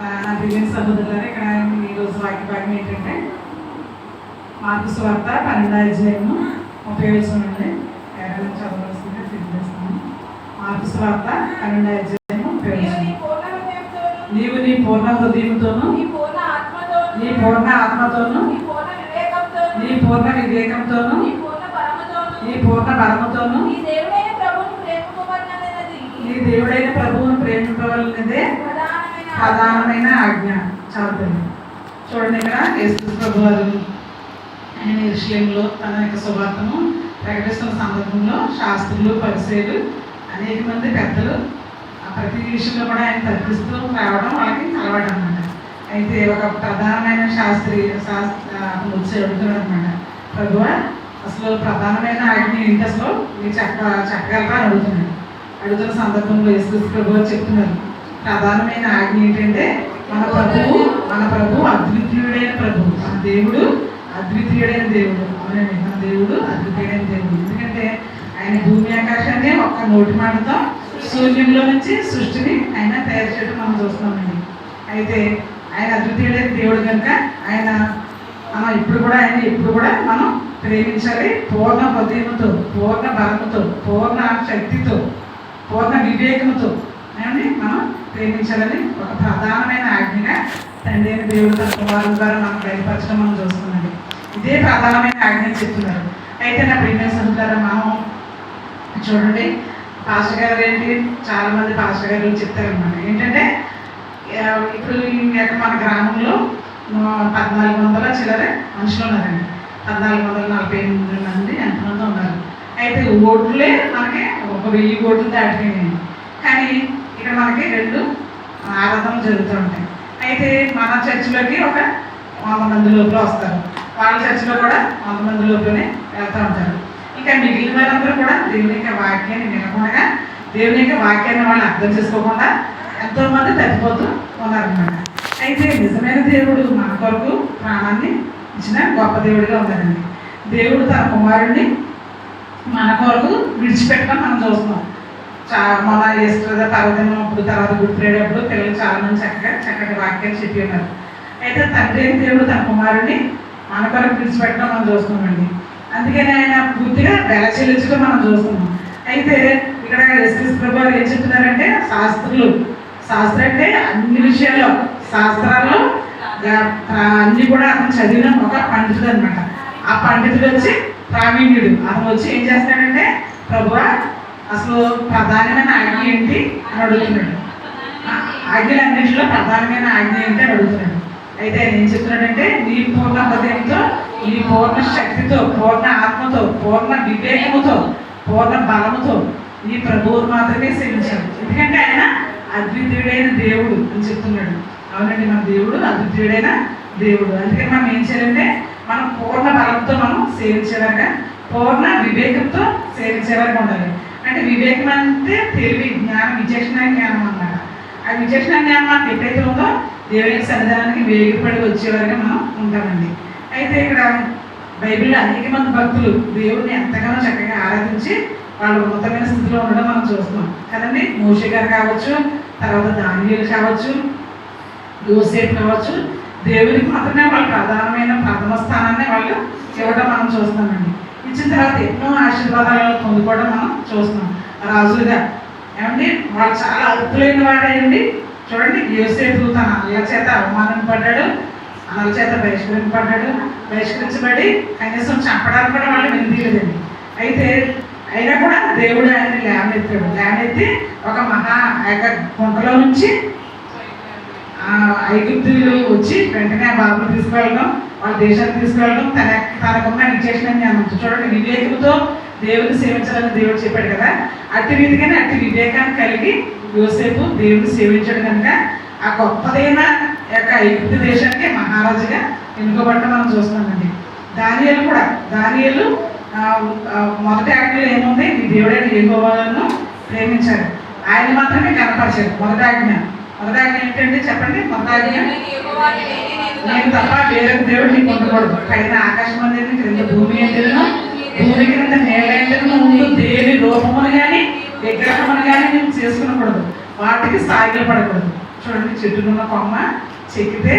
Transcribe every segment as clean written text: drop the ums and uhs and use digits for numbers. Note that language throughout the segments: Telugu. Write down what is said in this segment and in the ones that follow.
నా ప్రియమైన సహోదరులారా, ఇక్కడ ఈరోజు వాక్య భాగం ఏంటంటే మార్కు సువార్త 12వ అధ్యాయము 30వ వచనం నుండి ఎవరైనా చదవవలసిందిగా తెలియజేస్తాను. మార్కు సువార్త 12వ అధ్యాయము 30వ వచనం. నీవు నీ పూర్ణ హృదయంతోను, నీ పూర్ణ ఆత్మతోను, నీ పూర్ణ వివేకంతోను, నీ పూర్ణ బలముతోను నీ దేవుడైన ప్రభువును ప్రేమింపవలనదే ప్రధానమైన ఆజ్ఞ. చదువుతుంది చూడండి. ఇక్కడ యేసు ప్రభు వారు ఆయన యెరూషలేములో తన యొక్క సువార్తను ప్రకటిస్తున్న సందర్భంలో శాస్త్రులు, పరిసయ్యులు, అనేక మంది పెద్దలు ప్రతి విషయంలో కూడా ఆయన తర్కిస్తూ రావడం వాళ్ళకి అలవాటు అనమాట. అయితే ఒక ప్రధానమైన శాస్త్రి వచ్చి అడుగుతున్నాడు అనమాట, ప్రభువా అసలు ప్రధానమైన ఆజ్ఞ ఏంటి, అసలు మీరు చెప్పగలరా అని అడుగుతున్న సందర్భంలో యేసు ప్రభు చెప్తున్నారు, ప్రధానమైన ఆజ్ఞ ఏంటంటే మన ప్రభు అద్వితీయుడైన ప్రభు, మన దేవుడు అద్వితీయుడైన దేవుడు. అవునండి, మన దేవుడు అద్వితీయుడైన దేవుడు. ఎందుకంటే ఆయన భూమి ఆకాశాన్ని ఒక్క నోటి మాటతో శూన్యంలో నుంచి సృష్టిని ఆయన తయారు చేయడం మనం చూస్తున్నామండి. అయితే ఆయన అద్వితీయుడైన దేవుడు కనుక మనం ఎప్పుడు కూడా మనం ప్రేమించాలి. పూర్ణ హృదయంతో, పూర్ణ బలముతో, పూర్ణ శక్తితో, పూర్ణ వివేకంతో ఏమండి మనం ప్రేమించాలని ఒక ప్రధానమైన ఆజ్ఞగా తండ్రి అయిన దేవుడు తన కుమారుల ద్వారా మనం బయలుపరచడం మనం చూస్తున్నాం. ఇదే ప్రధానమైన ఆజ్ఞ చెప్తున్నారు. అయితే నా ప్రియమైన సహోదరులారా, మనం చూడండి, పాస్టర్ గారు ఏంటి, చాలామంది పాస్టర్ గారు చెప్తారనమాట. ఏంటంటే ఇప్పుడు మన గ్రామంలో 1400 చిల్లర మనుషులు ఉన్నారండి. 1448 మంది ఎంతమంది ఉన్నారు. అయితే ఓట్లే మనకి 1000 ఓట్లు దాటిపోయినాయి. కానీ ఇక్కడ మనకి 2 ఆరాధనలు జరుగుతూ ఉంటాయి. అయితే మన చర్చిలోకి ఒక 100 మంది లోపల వస్తారు, వాళ్ళ చర్చిలో కూడా 100 మంది లోపలనే వెళ్తూ ఉంటారు. ఇంకా మిగిలిన వారందరూ కూడా దేవుని యొక్క వాక్యాన్ని వినకుండా, దేవుని యొక్క వాక్యాన్ని వాళ్ళు అర్థం చేసుకోకుండా ఎంతోమంది తగ్గిపోతూ ఉన్నారన్నమాట. అయితే నిజమైన దేవుడు మన కొరకు ప్రాణాన్ని ఇచ్చిన గొప్ప దేవుడిగా ఉన్నారండి. దేవుడు తన కుమారుడిని మన కొరకు విడిచిపెట్టడం మనం చూస్తున్నాం. మన ఈస్టర్ పర్వదినం అప్పుడు, తర్వాత గుడ్ ఫ్రైడే అప్పుడు పిల్లలు చాలామంది చక్కటి వాక్యాలు చెప్పి ఉన్నారు. అయితే తండ్రి దేవుడు తన కుమారుడిని మన కొరకు విడిచిపెట్టడం మనం చూస్తున్నామండి. అందుకని ఆయన పూర్తిగా వెల చెల్లించడం మనం చూస్తున్నాం. అయితే ఇక్కడ యేసు ప్రభు ఏం చెప్తున్నారంటే, శాస్త్రం అంటే అన్ని విషయాల్లో, శాస్త్రాల్లో అన్ని కూడా అతను చదివిన ఒక పండితుడు అనమాట. ఆ పండితుడు వచ్చి ప్రావీణ్యుడు. అతను వచ్చి ఏం చేస్తాడంటే, ప్రభువా అసలు ప్రధానమైన ఆజ్ఞ ఏంటి అని అడుగుతున్నాడు. ఆజ్ఞలన్నింటిలో ప్రధానమైన ఆజ్ఞ ఏంటి అని అడుగుతున్నాడు. అయితే ఆయన ఏం చెప్తున్నాడంటే, నీ పూర్ణ హృదయంతో, నీ పూర్ణ శక్తితో, పూర్ణ ఆత్మతో, పూర్ణ వివేకముతో, పూర్ణ బలముతో నీ ప్రభువును మాత్రమే సేవించాలి. ఎందుకంటే ఆయన అద్వితీయుడైన దేవుడు అని చెప్తున్నాడు. అవునండి, మన దేవుడు అద్వితీయుడైన దేవుడు. అందుకని మనం ఏం చేయాలంటే, మనం పూర్ణ బలంతో మనం సేవించేలాగా, పూర్ణ వివేకంతో సేవించేలాగా ఉండాలి. అంటే వివేకం అంటే తెలివి, జ్ఞానం, విచక్షణ జ్ఞానం అన్నమాట. ఆ విచక్షణ జ్ఞానం మనకు ఎప్పుడైతే ఉందో దేవుని సన్నిధానానికి వేగిపడి వచ్చేవారుగా మనం ఉంటామండి. అయితే ఇక్కడ బైబిల్లో అనేక మంది భక్తులు దేవుడిని ఎంతగానో చక్కగా ఆరాధించి వాళ్ళు ఉన్నతమైన స్థితిలో ఉండడం మనం చూస్తున్నాం కదండి. మోషే గారు కావచ్చు, తర్వాత దానియేలు కావచ్చు, యోసేపు కావచ్చు, దేవునికి మాత్రమే వాళ్ళు ప్రధానమైన ప్రథమ స్థానాన్ని వాళ్ళు ఇవ్వడం మనం చూస్తున్నామండి. ఇచ్చిన తర్వాత ఎన్నో ఆశీర్వాదాలను పొందుకోవడం మనం చూస్తున్నాం రాజులుగా. ఏమండి, వాళ్ళు చాలా అద్భుతమైన వాడండి. చూడండి, యోసేపు తన అన్నల చేత అవమానింపడ్డాడు, అన్నల చేత బహిష్కరించబడి కనీసం చంపడానికి కూడా వాళ్ళు వెనుదీయలేదండి. అయితే అయినా కూడా దేవుడు ఆయన్ని లేవనెత్తి ఒక గుంటలో నుంచి ఐగుప్తులు వచ్చి వెంటనే ఆ బాబులు తీసుకువెళ్ళడం, వాళ్ళ దేశాన్ని తీసుకువెళ్ళడం, తనకున్న విచక్షణ జ్ఞానం. చూడండి, వివేకంతో దేవుడిని సేవించాలని దేవుడు చెప్పాడు కదా, అట్టి రీతిగానే అట్టి వివేకాన్ని కలిగి యోసేపు దేవుడిని సేవించాడు కనుక ఆ గొప్పదైన యొక్క ఐగుప్తు దేశానికి మహారాజుగా ఎన్నుకోబడటం మనం చూస్తున్నామండి. దానియేలు మొదటి ఆజ్ఞలో ఏముంది, ఈ దేవుడైన యెహోవాను ప్రేమించాడు, ఆయన మాత్రమే కనపరిచాడు. మొదటి ఆజ్ఞ ఏంటంటే చెప్పండి. మొదటి ఆజ్ఞ, నేను తప్ప వేరే దేవుడు నీకు ఉండకూడదు. పైన ఆకాశం అనేది, క్రింద భూమి ఎందుకు, భూమి క్రింద నేల ఎందుకు ఉంటూ దేని రూపమును కానీ విగ్రహమును కానీ నేను చేసుకునకూడదు, వాటికి సాగిలు పడకూడదు. చూడండి, చెట్టుకున్న కొమ్మ చెక్కితే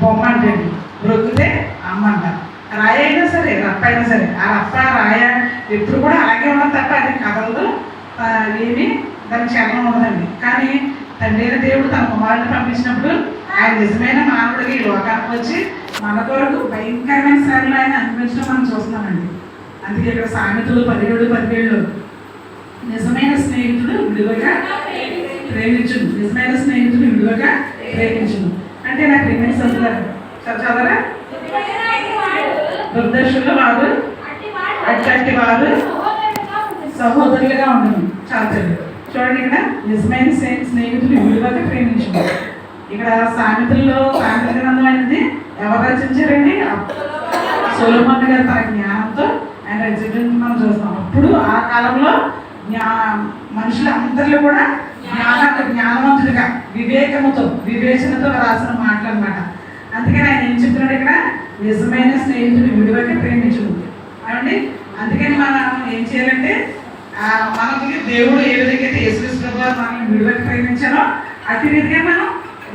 బొమ్మ అంటండి, బ్రొక్కితే అమ్మ అంట. రాయి అయినా సరే, రప్ప అయినా సరే, ఆ రప్ప రాయ ఎప్పుడు కూడా అలాగే ఉన్నది తప్ప అది కదలదు, ఏమి దానికి చలనం ఉండదండి. కానీ తండ్రి అయిన దేవుడు తన కుమారుని పంపించినప్పుడు ఆయన నిజమైన మానవుడికి ఈ లోకానికి వచ్చి మన కొరకు భయంకరమైన శ్రమలు ఆయన అనిపించడం మనం చూస్తున్నామండి. అందుకే ఇక్కడ సామెతలు 17:17 నిజమైన స్నేహితుడు విలువగా ప్రేమించును, నిజమైన స్నేహితుడు విలువగా ప్రేమించును అంటే నాకు ప్రేమించి చదువుతారు చదవరా. దుర్దర్శులు వారు అట్టి వారు సహోదరులుగా ఉండను. చాలా చూడండి, ఇక్కడ నిజమైన స్నేహితులు విలువగా ప్రేమించును. ఇక్కడ సామెతల గ్రంథం అనేది ఎవరు రచించారండి? సొలొమోను గారు తన జ్ఞానంతో ఆయన రచించడం మనం చూస్తాం. అప్పుడు ఆ కాలంలో మనుషులందరిలో కూడా జ్ఞానవంతుడిగా వివేచనతో రాసిన మాటలు అనమాట. అందుకని ఆయన ఏం చెప్తున్నాడు ఇక్కడ? నిజమైన స్నేహితుడు విలువగా ప్రేమించుడు ఏమండి. అందుకని మనం ఏం చేయాలంటే మనకి దేవుడు ఏ విధంగా అయితే యేసుక్రీస్తు ప్రభువు మనల్ని విలువగా ప్రేమించారో అతి రీతిగా మనం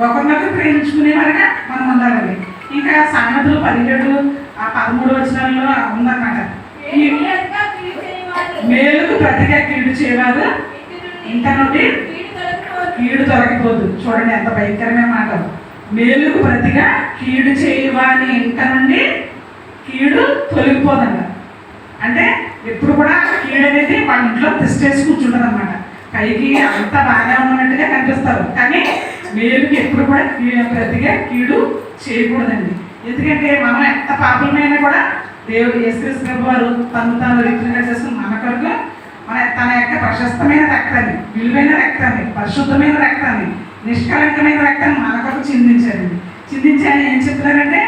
ఒకరినొకరు ప్రేమించుకునేవారుగా మనం ఉండాలండి. ఇంకా సామెతలు 17-13 వచనాల్లో ఉందన్నమాట. మేలుకు ప్రతిగా కీడు చేయవారు ఇంత నుండి కీడు తొలగిపోదు. చూడండి ఎంత భయంకరమైన మాట. మేలుకు ప్రతిగా కీడు చేయవాని ఇంత నుండి కీడు తొలగిపోదంట. అంటే ఎప్పుడు కూడా కీడు అనేది వాళ్ళ ఇంట్లో తిష్టేసి కూర్చుంటుంది అనమాట. పైకి అంతా బాగానే ఉన్నట్టుగా కనిపిస్తారు, కానీ మేలుకి ఎప్పుడు కూడా ప్రతిగా కీడు చేయకూడదండి. ఎందుకంటే మనం ఎంత పాపలమైనా కూడా దేవుడు యేసుక్రీస్తు ప్రభువు వారు తాను రీతిగా చేసుకుని మన కొరకు తన యొక్క ప్రశస్తమైన రక్తాన్ని, విలువైన రక్తాన్ని, పరిశుద్ధమైన రక్తాన్ని, నిష్కలంకమైన రక్తాన్ని మన కొరకు చిందించారండి. చిందించి ఆయన ఏం చెప్తున్నారంటే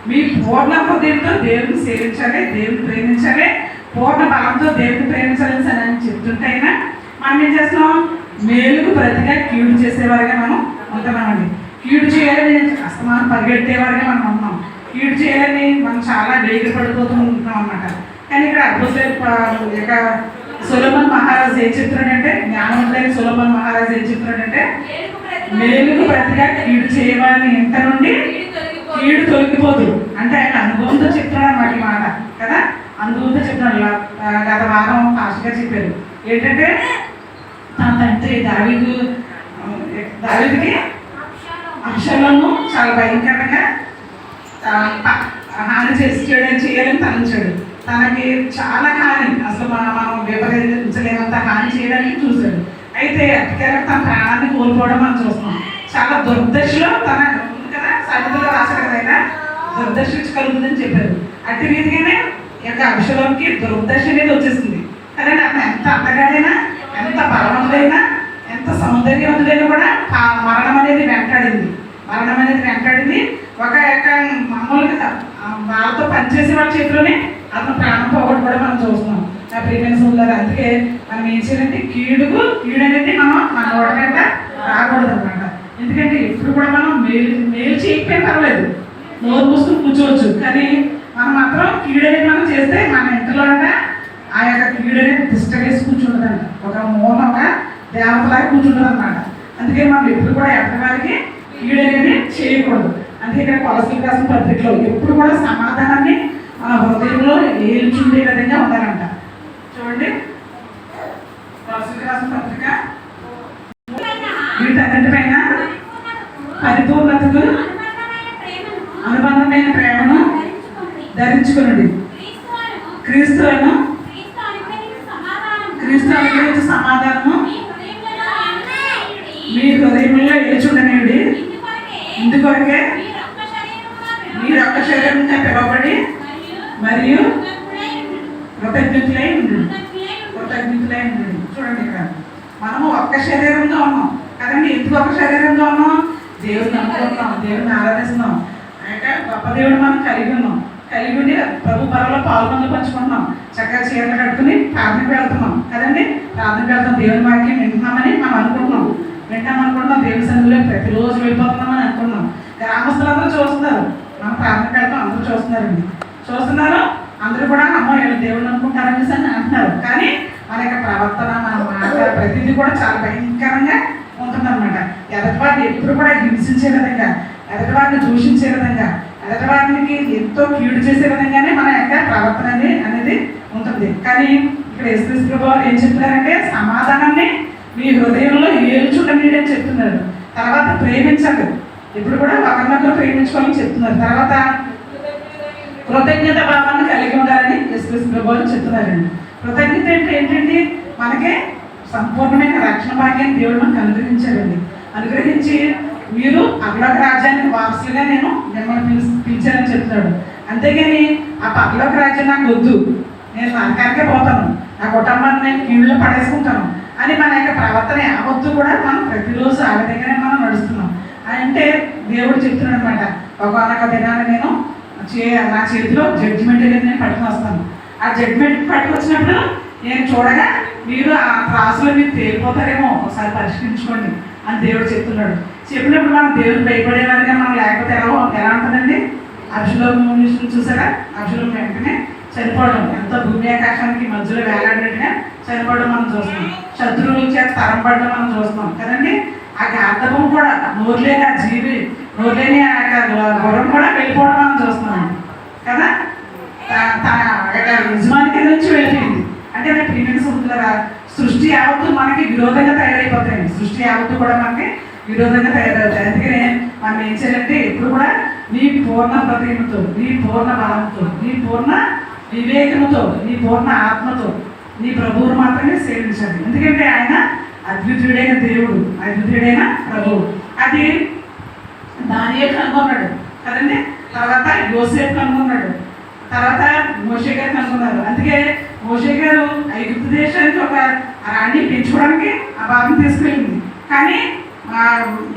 మీ పూర్ణ హృదయంతో దేవుడిని సేవించాలి, దేవుడిని ప్రేమించాలి, పూర్ణ బలంతో దేవుడిని ప్రేమించాలి అని చెప్తుంటే అయినా మనం ఏం చేస్తున్నాం? మేలుకు ప్రతిగా కీడు చేసేవారుగా మనం ఉంటున్నామండి. కీడు చేయాలని అస్తమానం పరిగెట్టేవారుగా మనం ఉన్నాం. కీడు చేయాలని మనం చాలా వేగిర పడిపోతూ ఉంటున్నాం అన్నమాట. కానీ ఇక్కడ యొక్క సొలొమోను మహారాజు ఏం చెప్తున్నాడంటే, జ్ఞానవంతుడైన సొలొమోను మహారాజు ఏం చెప్తున్నాడంటే మేలుకు ప్రతిగా కీడు చేయవాలని ఇంత నుండి కీడు తొలగిపోదు అంటే ఆయన అనుభవంతో చెప్తున్నాడు అన్నమాట ఈ మాట కదా. అనుభవంతో చెప్తున్నాడు. గత వారం ఫాస్ట్గా చెప్పారు ఏంటంటే తన తండ్రి దావీదుకి అబ్షాలోము చాలా భయంకరంగా హాని చేయాలని తలంచాడు. తనకి చాలా హాని, అసలు మనం విభజించలేనంత హాని చేయడానికి చూశాడు. అయితే అతికరంగా తన ప్రాణాన్ని కోల్పోవడం మనం చూస్తున్నాం. చాలా దుర్దశలో తన కదా సరిహద్దులో రాశారు కదా, ఆయన దుర్దశ కలుగుతుందని చెప్పారు. అట్టి రీతిగానే యొక్క అభిషేకంకి దుర్దశ అనేది వచ్చేసింది కదండి. అతను ఎంత అందగాడైనా, ఎంత బలవంతుడైనా, ఎంత సౌందర్యవంతుడైనా కూడా మరణం అనేది వెంటాడింది. ఒక యొక్క మామూలుగా వాళ్ళతో పనిచేసే వాళ్ళ చేతిలోనే అతను ప్రాణం పోగొట్టుకోవడం మనం చూస్తున్నాం. నా ప్రియమైన సోదరులారా, అందుకే మనం ఏం చేయాలంటే కీడు అనేది మన ఓడ మీద రాకూడదు అనమాట. ఎందుకంటే ఎప్పుడు కూడా మనం మేలు చేయకపోయినా పర్వాలేదు, నోరు మూసుకుని కూర్చోవచ్చు. కానీ మనం మాత్రం కీడు అనేది మనం చేస్తే మన ఇంట్లో అంటే ఆ యొక్క కీడు అనేది దిష్ట వేసి కూర్చుంటుందంట. ఒక మౌనంగా దేవతలాగా కూర్చుంటుంది అనమాట. అందుకే మనం ఎప్పుడు కూడా ఎప్పటివారికి కీడు అనేది చేయకూడదు. అందుకే ఇక్కడ కొలసీలకు రాసిన పత్రికలో ఎప్పుడు కూడా సమాధానాన్ని మన హృదయంలో ఏల్చుండే విధంగా ఉండాలంట. చూడండి, కొలసీలకు రాసిన పత్రిక వీటన్నిటిపైన పరిపూర్ణతకు అనుబంధమైన ప్రేమను ధరించుకునండి. క్రీస్తు అనుగ్రహించే సమాధానము మీ హృదయంలో ఏల్చుండనేది. ఇందుకొరకే మీరు ఒక్క శరీరంగా పిలువబడి మరియు కృతజ్ఞతులై ఉండండి. చూడండి, ఇక్కడ మనము ఒక్క శరీరంగా ఉన్నాం కదండి. ఎందుకు ఒక్క శరీరంగా ఉన్నాం? దేవుడిని నమ్ముకుంటున్నాం, దేవుడిని ఆరాధిస్తున్నాం. అంటే గొప్ప దేవుడు మనం కలిగి ఉన్నాం. కలిగి ఉండి ప్రభు పరలో పాల్గొని పంచుకుంటున్నాం. చక్కగా చీరలు కట్టుకుని ప్రార్థనకు వెళ్తున్నాం కదండి. ప్రార్థనకు వెళ్తాం, దేవుని వాక్యం వింటున్నామని మనం అనుకుంటున్నాం. దేవుని సన్నిధిలో ప్రతిరోజు వెళ్ళిపోతున్నామని అనుకున్నాం. గ్రామస్తులందరూ చూస్తున్నారు, మనం ప్రార్థనకు వెళ్తాం, అందరూ చూస్తున్నారు. అందరూ కూడా అమ్మ వీళ్ళు దేవుడిని అనుకుంటారనేసి అని అంటున్నారు. కానీ మన యొక్క ప్రవర్తన, మన మాట, ప్రతిదీ కూడా చాలా భయంకరంగా ఉంటుందన్నమాట. ఎదటివారిని ఎప్పుడు కూడా హింసించే విధంగా, ఎదటివారిని దూషించే విధంగా, ఎదటివారికి ఎంతో కీడు చేసే విధంగానే మన యొక్క ప్రవర్తన అనేది ఉంటుంది. కానీ ఇక్కడ యేసుక్రీస్తు ప్రభువు ఏం చెప్తున్నారంటే సమాధానాన్ని మీ హృదయంలో ఏల్చుండనీయని అని చెప్తున్నారు. తర్వాత ప్రేమించండి, ఇప్పుడు కూడా ఒకరినొకరు ప్రేమించుకోవాలని చెప్తున్నారు. తర్వాత కృతజ్ఞత భావాన్ని కలిగి ఉండాలని యేసుక్రీస్తు ప్రభువు చెప్తున్నారండి. కృతజ్ఞత అంటే ఏంటండి? మనకి సంపూర్ణమైన రక్షణ భాగ్యాన్ని దేవుడు మనకు అనుగ్రహించారండి. అనుగ్రహించి మీరు పరలోక రాజ్యానికి వారసులుగా నేను మిమ్మల్ని పిలిచానని చెప్తున్నాడు. అంతేగాని ఆ పరలోక రాజ్యం నాకు వద్దు, నేను నరకానికే పోతాను, నా కుటుంబాన్ని నేను కీళ్ళలో పడేసుకుంటాను అని మన యొక్క ప్రవర్తన యావత్తు కూడా మనం ప్రతిరోజు ఆ విధంగానే మనం నడుస్తున్నాం. అంటే దేవుడు చెప్తున్నాడు అనమాట, ఒకనొక దినాన్ని నేను నా చేతిలో జడ్జిమెంట్ అనేది నేను పట్టుకుని వస్తాను. ఆ జడ్జిమెంట్ పట్టుకొచ్చినప్పుడు నేను చూడగా మీరు ఆ క్లాసులో మీరు తేలిపోతారేమో, ఒకసారి పరిష్కరించుకోండి అని దేవుడు చెప్తున్నాడు. చెప్పినప్పుడు మనం దేవుడు భయపడేవారిగా మనం లేకపోతే ఎలా ఉంటుందండి? అబ్షలోము చూసారా? అబ్షలోము వెంటనే చనిపోవడం, ఎంతో భూమి ఆకాశానికి మధ్యలో వేలాడినట్టుగా చనిపోవడం మనం చూస్తున్నాం. శత్రువుల చేత తరం పడడం మనం చూస్తున్నాం కదండి. ఆ గాంధకం కూడా నోరులేని ఆ జీవి, నోరులేని ఆ గుర్రం కూడా వెళ్ళిపోవడం మనం చూస్తున్నాం కదా. తన యజమాని కింద నుంచి వెళ్ళిపోయింది. అంటే మన ప్రీమియన్స్ ఉంటుందా? సృష్టి యావత్తు మనకి విరోధంగా తయారైపోతాయండి. సృష్టి యావత్తు కూడా మనకి విరోధంగా తయారవుతాయి. అందుకనే మనం ఏం చేయాలంటే ఎప్పుడు కూడా నీ పూర్ణ హృదయంతో, నీ పూర్ణ బలంతో, నీ పూర్ణ వివేకముతో, నీ పూర్ణ ఆత్మతో నీ ప్రభువును మాత్రమే సేవించాలి. ఎందుకంటే ఆయన అద్వితీయుడైన దేవుడు, అద్వితీయుడైన ప్రభువు. అది దానియేలు కనుగొన్నాడు కదండి. తర్వాత యోసేపు కనుగొన్నాడు, తర్వాత మోషే గారు కనుగొన్నారు. అందుకే మోషే గారు ఐగుప్తు దేశానికి ఒక రాణి పెంచుకోవడానికి ఆ భాగం తీసుకెళ్ళింది. కానీ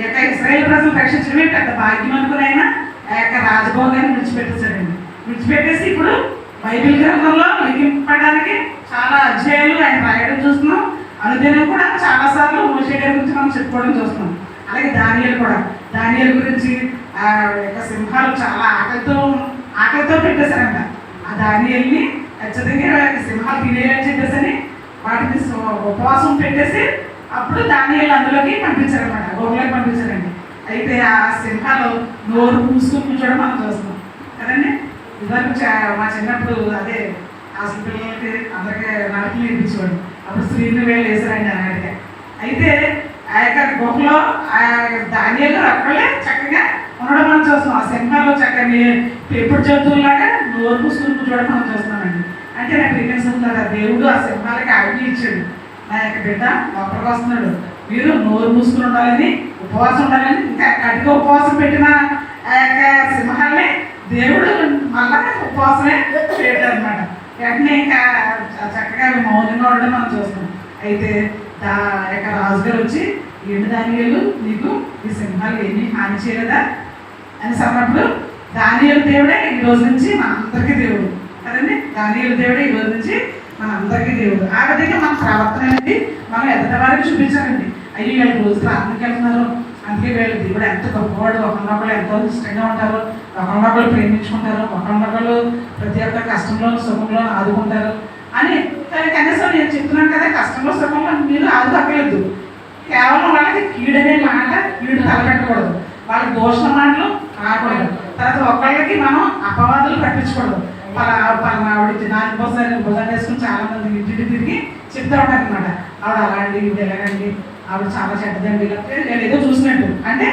యొక్క ఇశ్రాయేల్ ప్రజలు రక్షించడమే పెద్ద భాగ్యం అనుకుని ఆయన ఆ యొక్క రాజభోగాన్ని విడిచిపెట్టేశాడండి. విడిచిపెట్టేసి ఇప్పుడు బైబిల్ గ్రంథంలో లిఖింపడానికి చాలా అధ్యాయాలు ఆయన రాయడం చూస్తున్నాం. అనుదినం కూడా చాలాసార్లు మోషే గారి గురించి మనం చెప్పుకోవడం చూస్తున్నాం. అలాగే దానియేలు కూడా, దానియేలు గురించి ఆ యొక్క సింహాలు చాలా ఆకలితో పెట్టేశారంట. ఆ దానియేలుని ఖచ్చితంగా సింహాలు తినేయాలని చెప్పేసి వాటిని ఉపవాసం పెట్టేసి అప్పుడు దానియేలు అందులోకి పంపించారనమాట, గోగులోకి పంపించారండి. అయితే ఆ సింహాలు నోరు మూసుకుని కూర్చోవడం మనం చూస్తున్నాం కదండి. ఇదివరకు మా చిన్నప్పుడు అదే అసలు పిల్లలకి అందరికీ నడకలు నేర్పించేవాడు. అప్పుడు స్త్రీని వేళ్ళు వేసారండి అన్నట్టుగా. అయితే ఆ యొక్క గుహలో ఆ దానియేలు అక్కడే చక్కగా ఉండడం మనం చూస్తున్నాం. ఆ సింహాలు చక్కగా పెంపుడు జంతువులాగా నోరు మూసుకుని కూర్చోవడం మనం చూస్తున్నామండి. అంటే నాకు రిటర్న్స్ ఉంటుందా? దేవుడు ఆ సింహాలకి ఆజ్ఞ ఇచ్చాడు, నా యొక్క బిడ్డ లోపలికి వస్తున్నాడు, మీరు నోరు మూసుకుని ఉండాలని, ఉపవాసం ఉండాలని. ఇంకా కటిక ఉపవాసం పెట్టిన ఆ యొక్క సింహాలని దేవుడు మళ్ళా ఉపవాసమే చేయడం అనమాట. వెంటనే ఇంకా చక్కగా మౌనంగా ఉండడం మనం చూస్తాం. అయితే ఆ యొక్క రాజుగారు వచ్చి, ఏంటి దానియేలు, నీకు ఈ సింహాలు ఏమీ హాని చేయలేదా అని అన్నప్పుడు దానియేలు దేవుడే ఈ రోజు నుంచి మన అందరికీ దేవుడు కదండి. దానియేలు దేవుడే ఈ రోజు నుంచి మన అందరికీ దేవుడు. ఆ విధంగా మన ప్రవర్తన అనేది మనం ఎదుటి వారికి చూపించాలండి. అయ్యి వీళ్ళు రోజు ప్రార్థనకి వెళ్తున్నారు, అందుకే వీళ్ళు దేవుడు ఎంత గొప్పవాడు, ఒకరినొకరు ఎంతో ఇష్టంగా ఉంటారు, ఒకరినొకరు ప్రేమించుకుంటారు, ఒకరినొకరు ప్రతి ఒక్క కష్టంలో సుఖంలో ఆదుకుంటారు అని. కానీ కనీసం నేను చెప్తున్నాను కదా, కష్టంలో సుఖంలో మీరు ఆదుకోలేదు. కేవలం వాళ్ళకి కీడనే మాట, కీడు తలపెట్టకూడదు, వాళ్ళకి దోషణ మాటలు రాకూడదు. తర్వాత ఒకళ్ళకి మనం అపవాదులు పట్టించకూడదు. ఆవిడ దానికోసం భుజం వేసుకుని చాలా మంది ఇంటికి తిరిగి చెప్తా ఉంటారు అనమాట. ఆవిడ అలాంటి ఇవి ఎలాగండి, ఆవిడ చాలా చెడ్డదండి, లేకపోతే నేను ఏదో చూసినట్టు. అంటే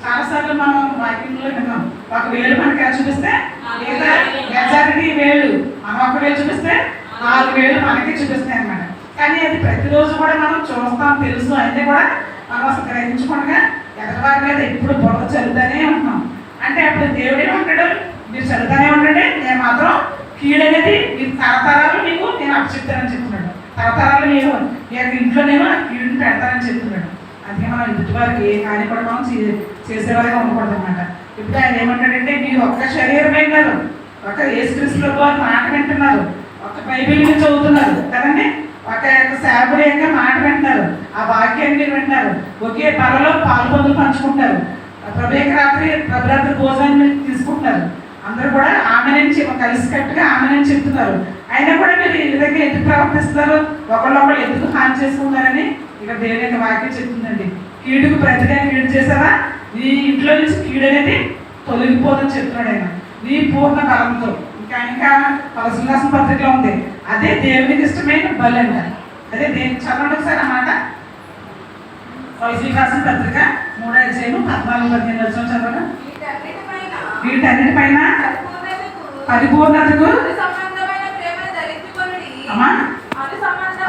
చాలాసార్లు మనం వాక్యంలో విన్నాం, ఒక వేలు మనకి ఎలా చూపిస్తే లేదా మెజారిటీ వేలు, మనం ఒక వేలు చూపిస్తే 4 వేలు మనకి చూపిస్తాయి అనమాట. కానీ అది ప్రతిరోజు కూడా మనం చూస్తాం, తెలుసు, అయితే కూడా మనం అసలు గ్రహించకుండా ఎదటివారి మీద ఎప్పుడు బురద చదువుతానే ఉంటున్నాం. అంటే అప్పుడు దేవుడు ఏమంటాడు, మీరు చదువుతానే ఉండండి, నేను మాత్రం కీడనేది మీరు తరతరాలు మీకు నేను అప్పచెప్తానని చెప్తున్నాడు. తరతరాలు మీరు ఇంట్లో నేను కీడుని పెడతానని చెప్తున్నాడు. అందుకే మనం ఎదుటి వారికి ఏ హాని కూడా మనం చేసేవారిగా ఉండకూడదు అనమాట. ఇప్పుడు ఆయన ఏమంటాడంటే, మీరు ఒక్క శరీరమే కాదు, ఒక యేసుక్రీస్తు వారి మాట వింటున్నారు, ఒక బైబిల్ని చదువుతున్నారు కదండి, ఒక యొక్క సేవకుడి యొక్క మాట వింటున్నారు, ఆ వాక్యాన్ని మీరు వింటున్నారు, ఒకే పరలో పాల్పొందులు పంచుకుంటారు, ప్రభురాత్రి భోజనాన్ని తీసుకుంటున్నారు, అందరూ కూడా ఆమె నుంచి కలిసికట్టుగా ఆమె నుంచి చెప్తున్నారు. అయినా కూడా మీరు ఈ విధంగా ఎందుకు ప్రవర్తిస్తున్నారు, ఒకళ్ళొకళ్ళు ఎందుకు హాని చేసుకున్నారని ఇక్కడ దేవుని యొక్క వాక్యం చెప్తుందండి. కీడుకు ప్రతిగా కీడు చేసావా, నీ ఇంట్లో నుంచి కీడు అనేది తొలగిపోదని చెప్తున్నాడు ఆయన. నీ పూర్ణ బలంతో ఇంకా కొలసీలు రాసిన పత్రికలో ఉంది, అదే దేవునికి ఇష్టమైన బలి అంట. అదే దేనికి చదవండి ఒకసారి అన్నమాట. కొలసీలు రాసిన పత్రిక 3:14-15 చదవండి. వీటన్నిటిపైన పరిపూర్ణతకు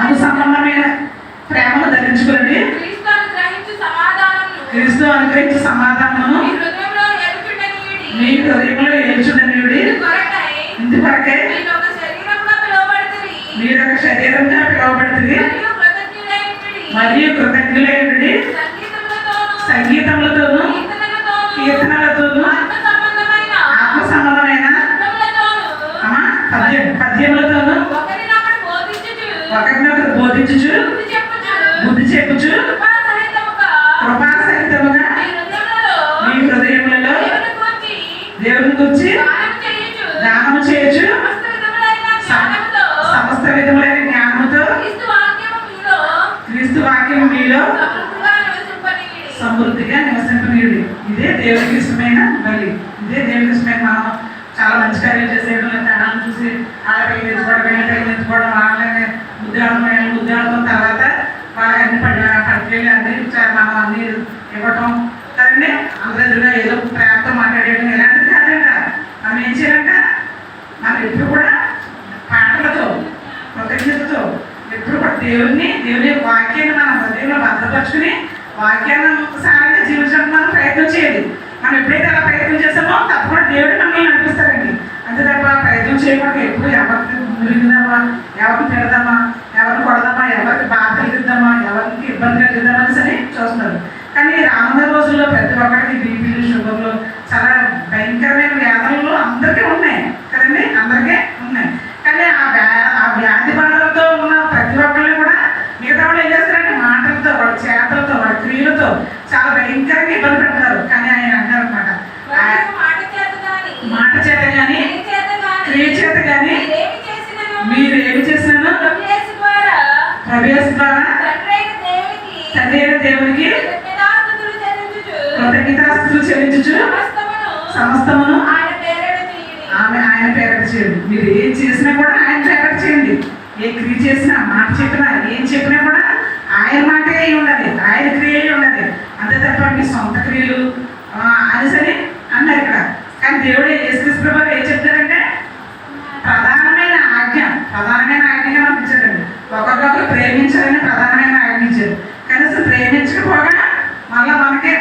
అనుసంబంధమైన ప్రేమను ధరించుకోండి. క్రీస్తు అనుగ్రహించే సమాధానమును మీ హృదయంలో ఏల్చుడనియుడి. ఇందుకొరకే మీరు ఒక శరీరంగా పిలువబడుతుంది మరియు కృతజ్ఞులైనడి సంగీతములతోనూ కీర్తనలతోనూ ఆత్మ సంబంధమైన పద్యములతోనూ ఒకరినొకరు బోధించుచు బుద్ధి చెప్పుచు కృపాసహితముగా మీ హృదయములలో దేవుని గురించి గానము చేయొచ్చు సమస్త విధములైన జ్ఞానముతో క్రీస్తు వాక్యం మీలో సమృద్ధిగా నివసింపనీయుడి. ఇదే దేవునికి ఇష్టమైన బలి. ఇదే దేవునికి ఇష్టమైన. మనం చాలా మంచి కార్యాలు చేసేయడం, తేడాలను చూసి ఆడపిల్లలు ఎత్తుకోవడం, వీళ్ళ ఎత్తుకోవడం, వాళ్ళని ముద్దాడడం తర్వాత వాళ్ళకి అన్ని పట్టుకెళ్ళి అన్ని మనం అన్ని ఇవ్వటం కదండి. అందరూ ఏదో ప్రేమతో మాట్లాడేయడం ఇలాంటిది కాదంట. మనం ఏం చేయాలంట, మనం ఎప్పుడు కూడా పాటలతో కృతజ్ఞతతో ఎప్పుడు కూడా దేవుని వాక్యాన్ని మన హృదయంలో భద్రపరుచుకుని వాక్యాన్ని ఒకసారిగా జీవించడానికి మనం ప్రయత్నం చేయాలి. మనం ఎప్పుడైతే అలా ప్రయత్నం చేస్తామో తప్పకుండా దేవుడు మనల్ని నడిపిస్తారండి. అంతే తప్ప ప్రయత్నం చేయకుండా ఎప్పుడు ఎవరికి మురిగిదామా, ఎవరిని పెడదామా, ఎవరిని కొడదామా, ఎవరికి బాధ కలిగిద్దామా, ఎవరికి ఇబ్బంది కలిగిద్దామా అని చూస్తున్నారు. కానీ రానున్న రోజుల్లో ప్రతి ఒక్కరికి బీపీలు, షుగర్లు, చాలా భయంకరమైన వ్యాధులు అందరికీ ఉన్నాయి కదండి, అందరికీ ఉన్నాయి. కానీ ఆ వ్యాధి బాధలతో ఉన్న ప్రతి ఒక్కరిని కూడా మిగతా వాళ్ళు ఏం చేస్తారంటే మాటలతో, వాళ్ళ చేతలతో, వాళ్ళ క్రియలతో చాలా భయంకరంగా ఇబ్బంది పెడతారు. కానీ ఆయన అంటారు అనమాట, మాట చేత కానీ క్రియ చేత కానీ మీరు ఏమి చేసినాను ప్రవేశ ద్వారా తండ్రి అయిన దేవునికి కృతజ్ఞతాస్తుతులు చెల్లించుచు సమస్తమును ఆయన పేరట చేయండి. మీరు ఏం చేసినా కూడా ఆయన పేరట చేయండి. ఏ క్రియ చేసినా, మాట చెప్పినా, ఏం చెప్పినా కూడా ఆయన మాటే అయి ఉండాలి, ఆయన క్రియ అయి ఉండాలి. అంతే తప్ప మీ సొంత క్రియలు అనేసరి అన్నారు ఇక్కడ. కానీ దేవుడు యేసుక్రీస్తు ప్రభువు ఏం చెప్తారంటే ప్రధానమైన ఆజ్ఞగా మనకు ఇచ్చారండి. ఒకరికొకరు ప్రేమించాలని ప్రధానమైన ఆజ్ఞ ఇచ్చారు. కనీసం ప్రేమించకపోగా మళ్ళీ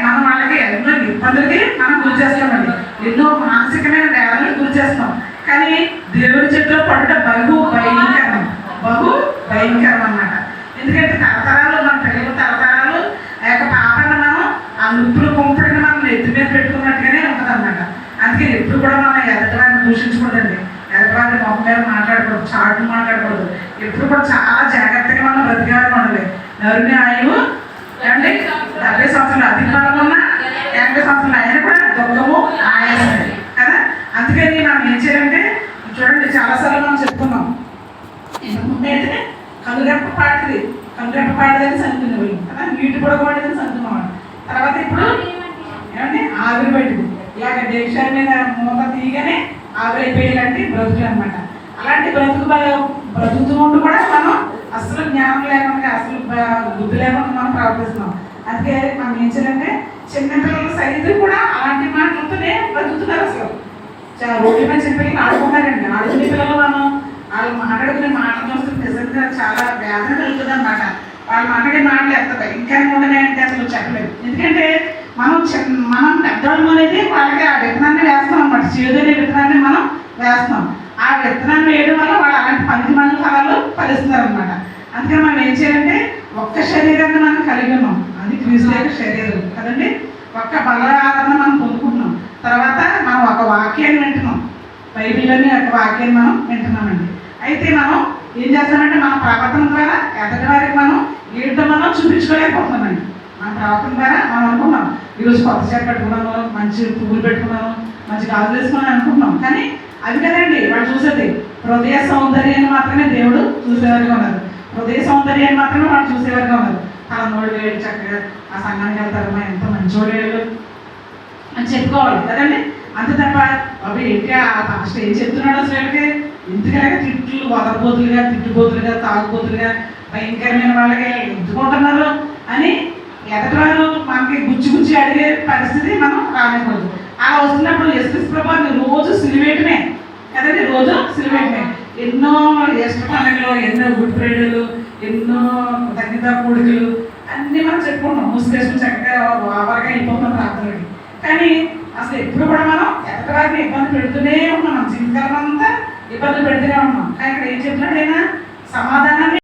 మనం వాళ్ళకి ఎన్నో ఇబ్బందులకి మనం గురి చేస్తామండి, ఎన్నో మానసికమైన వేదనలకు గురి చేస్తాం. కానీ దేవుడి చేతిలో పడుట బహు భయంకరం అన్నమాట. ఎందుకంటే తరతరాలు మన పిల్లలు తరతరాలు ఆ యొక్క పాపాన్ని మనం ఆ నుప్పులు కుంపుడిని మనం ఎత్తి మీద పెట్టుకున్నట్టుగానే ఉంటుంది అన్నమాట. అందుకే ఎప్పుడు కూడా మనం ఎదటివారిని దూషించకూడదండి, ఎదటివారిని మొహం మీద మాట్లాడకూడదు, చాటును మాట్లాడకూడదు. ఎప్పుడు కూడా చాలా జాగ్రత్తగా మనం బ్రతికేవారిని ఉండాలి. నరుని ఆయువు 70 సంవత్సరాలు, అధిక బలం ఉన్న 80 సంవత్సరాలు అయినా కూడా దుఃఖము ఆయాసమే కదా. అందుకని మనం ఏం చేయాలంటే చూడండి, చాలాసార్లు మనం చెప్పుకున్నాం. ఇంతకుముందైతే కనురెప్ప పాటిది చదువుకునే వాళ్ళు కదా, నీటి పొడవు పడేదని చదువుకున్నాం. తర్వాత ఇప్పుడు ఏమంటే ఆవిరి పట్టింది, ఇలాగ డేక్షాల మీద మూత తీయగానే ఆవిరైపోయేలాంటి బ్రతుకులు అనమాట. అలాంటి బ్రతుకుతూ ఉంటూ కూడా మనం అసలు జ్ఞానం లేకుండా, అసలు బుద్ధి లేకుండా మనం ప్రవర్తిస్తున్నాం. అందుకే మనం ఏం చేయాలంటే చిన్నపిల్లలు సైతం కూడా అలాంటి మాటలతోనే బ్రతుకుతున్నారు. అసలు రోడ్ల మీద చిన్నపిల్లలు ఆడుకుంటారండి. ఆడుకునే పిల్లలు మనం వాళ్ళు మాట్లాడుకునే మాటలు చూస్తే నిజంగా చాలా వేదన కలుగుతుంది అనమాట. వాళ్ళు మాట్లాడే మాటలు ఎంత భయంకరంగా ఉండగాయంటే అసలు చెప్పలేదు. ఎందుకంటే మనం పెద్దవాళ్ళం అనేది వాళ్ళకి ఆ విత్తనాన్ని వేస్తాం అనమాట. చేదు అనే విత్తనాన్ని మనం వేస్తాం. ఆ విత్తనాన్ని వేయడం వల్ల వాళ్ళు అలాంటి 10 ఫలాలు ఫలిస్తున్నారు అనమాట. అందుకని మనం ఏం చేయాలంటే ఒక్క శరీరాన్ని మనం కలిగి ఉన్నాం, అది క్రీస్తు యొక్క శరీరం కదండి. ఒక్క బల ఆదరణ మనం పొందుకుంటున్నాం. తర్వాత మనం ఒక వాక్యాన్ని వింటున్నాం, బైబిల్లోని ఒక వాక్యాన్ని మనం వింటున్నామండి. అయితే మనం ఏం చేస్తామంటే మన ప్రవర్తన ద్వారా ఎదటి వారికి మనం ఏంటో మనం చూపించుకోలేకపోతున్నామండి. మన ప్రవర్తన ద్వారా మనం అనుకున్నాం ఈరోజు కొత్త చీర పెట్టుకున్నాను, మంచి పువ్వులు పెట్టుకున్నాను, మంచి గాజులు వేసుకున్నాను అనుకుంటున్నాం. కానీ అది కదండి వాళ్ళు చూసేది. హృదయ సౌందర్యాన్ని మాత్రమే దేవుడు చూసేవారుగా ఉన్నారు. హృదయ సౌందర్యాన్ని మాత్రమే వాళ్ళు చూసేవారుగా ఉన్నారు. తలనోడు వేడు చక్కగా ఆ సంఘానికి వెళ్తారమ్మా ఎంత మంచోడేళ్ళు అని చెప్పుకోవాలి కదండి. అంతే తప్ప బాబు ఏంటి ఆ పాస్టర్ ఏం చెప్తున్నాడు అసలు వీళ్ళకి ఎందుకలాగా తిట్లు వదరబోతులుగా తిట్టుబోతులుగా తాగుబోతులుగా భయంకరమైన వాళ్ళకి ఎత్తుకుంటున్నారు అని ఎదటివారు మనకి గుచ్చి అడిగే పరిస్థితి మనం రానివ్వదు. అలా వస్తున్నప్పుడు యేసుక్రీస్తు ప్రభువుని రోజు సిలువేయటమే కదండి, రోజు సిలువేయటమే. ఎన్నో ఈస్టర్ పండుగలు, ఎన్నో గుడ్ ఫ్రైడేలు, ఎన్నో తగ్గిత కూడికలు అన్నీ మనం చెప్పుకుంటాం. ముసుగేసుకుని చక్కగా ఓవర్గా వెళ్ళిపోతున్నాం ప్రార్థనకి. కానీ అసలు ఎప్పుడు కూడా మనం ఎదటివారిని ఇబ్బంది పెడుతూనే ఉన్నాం, జీవితకాలం అంతా ఇబ్బంది పెడుతూనే ఉన్నాం. కానీ ఇక్కడ ఏం చెప్తున్నాడు ఆయన? సమాధానాన్ని